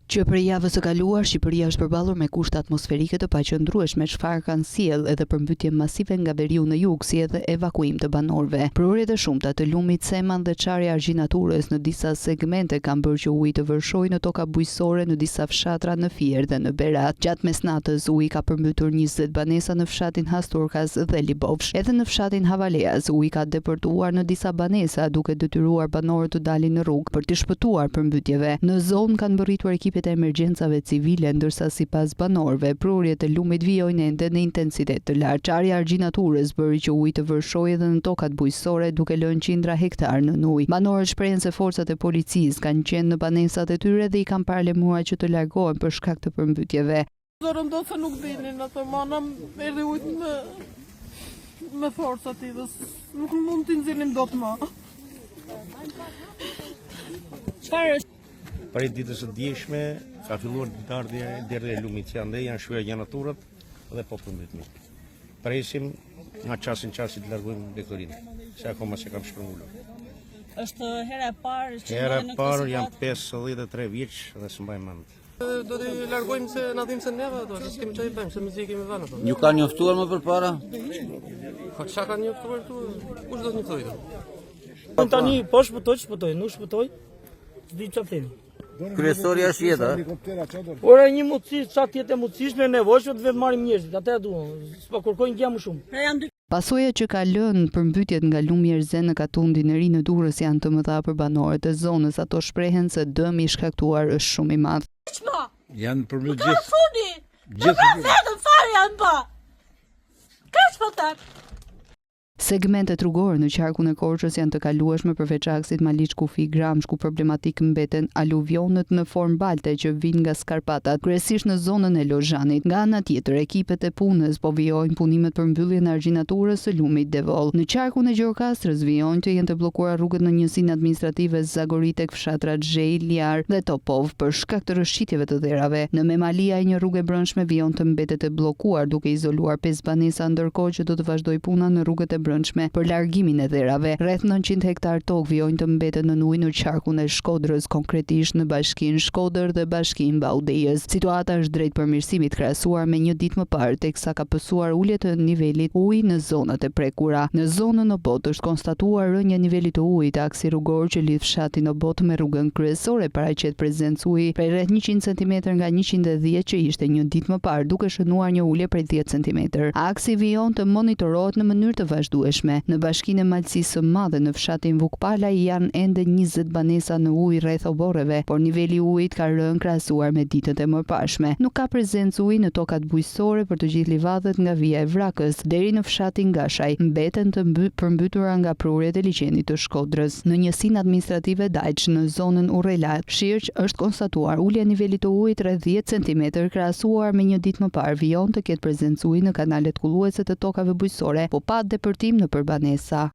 Që për javës së kaluar, Shqipëria është përballur me kushte atmosferike të paqëndrueshme, çfarë kanë sjellë edhe përmbytje masive nga veriu në jug, si edhe evakuim të banorëve. Prurjet e shumta të lumit Seman dhe çarja argjinaturës në disa segmente kanë bërë që uji të vërshojë në toka bujqësore në disa fshatra në Fier dhe në Berat. Gjatë mesnatës uji ka përmbytur 20 banesa në fshatin Hasturkas dhe Libovsh. Edhe në fshatin Havaleas uji ka depërtuar në disa banesa, duke detyruar banorët të dalin në rrugë për të shpëtuar përmbytjeve. Në zonë kanë mbërritur ekipet e emergjencave civile, ndërsa sipas banorëve prurjet e lumit vijojnë ende në intensitet të lartë. Çarja argjinaturës bëri që uji të vërshojë edhe në tokat bujqësore, duke lënë qindra hektar në ujë. Banorët shprehen se forcat e policisë kanë qenë në banesat e tyre dhe i kanë paralemuar që të largohen për shkak të përmbytjeve. Zorën do se nuk dinin ato mana, erdhi ujtë me forcat i dhe nuk mund t'i nxjerrim dot më. Çfarë është? Prej ditës së djeshme ka filluar derdhja e lumit që janë shkuar gjanaturët dhe po përmbyti. Presim nga çasti në çast të largojmë dektorinë, se akoma se kam shpërngulur. Është hera e parë që hera e parë jam 53 vjeç dhe s'mbaj mend. Do t'i largojmë se na dhimbse neve ato, se s'kemi çfarë bëjmë, se mezi kemi vënë ato. Ju kanë njoftuar më përpara? Po çka kanë njoftuar këtu? Kush do të njoftojë? Tani po shpëtoj, nuk shpëtoj. S'di çfarë them. Kryesorja është jeta. Ora një mundësi, çfarë jetë mundësishme nevojshme të vetë marrim njerëzit, atë duam. S'po kërkojnë gjë më shumë. Pasojat që ka lënë përmbytjet nga lumi Erzen në Katundin e ri në Durrës janë të mëdha për banorët e zonës. Ato shprehen se dëmi i shkaktuar është shumë i madh. Janë përmbytje gjithë. Funi. Vetëm fare janë pa. Kaç fotat? Segmentet rrugore në qarkun e Korçës janë të kalueshme përveç aksit Maliç-Kufi Gramsh, ku problematik mbeten aluvionët në formë balte që vijnë nga Skarpatat, kryesisht në zonën e Lozhanit. Nga ana tjetër, ekipet e punës po vijojnë punimet për mbylljen e argjinaturës së lumit Devoll. Në qarkun e Gjokastrës vijojnë të jenë të bllokuara rrugët në njësinë administrative Zagori tek fshatrat Zhej, Liar dhe Topov për shkak të rrëshqitjeve të dherave. Në Memalia një rrugë e brendshme vijon të mbetet e bllokuar, duke izoluar 5 banesa, ndërkohë që do të vazhdoj puna në rrugët e brendshme për largimin e dherave. Rreth 900 hektar tokë vijojnë të mbeten në ujë në qarkun e Shkodrës, konkretisht në bashkinë Shkodër dhe bashkinë Baudejës. Situata është drejt përmirësimit krahasuar me një ditë më parë, teksa ka pësuar ulje të nivelit ujë në zonat e prekura. Në zonën Obot është konstatuar rënja e nivelit të ujit. Aksi rrugor që lidh fshatin Obot me rrugën kryesore paraqet prezencë uji prej rreth 100 cm nga 110 që ishte një ditë më parë, duke shënuar një ulje prej 10 cm. Aksi vijon të monitorohet në mënyrë të vazhdueshme. Në bashkinë e Malësisë së Madhe në fshatin Vukpala janë ende 20 banesa në ujë rreth oborreve, por niveli i ujit ka rënë krahasuar me ditët e mëparshme. Nuk ka prezencë uji në tokat bujqësore për të gjithë livadët nga vija e Vrakës deri në fshatin Gashaj, mbeten të përmbytura nga prurjet e liçenit të Shkodrës. Në njësinë administrative Dajç në zonën Urrela, Shirq është konstatuar ulja e nivelit të ujit rreth 10 cm krahasuar me një ditë më parë. Vijon të ketë prezencë uji në kanalet kulluese të tokave bujqësore, po pa depërtim në banesa.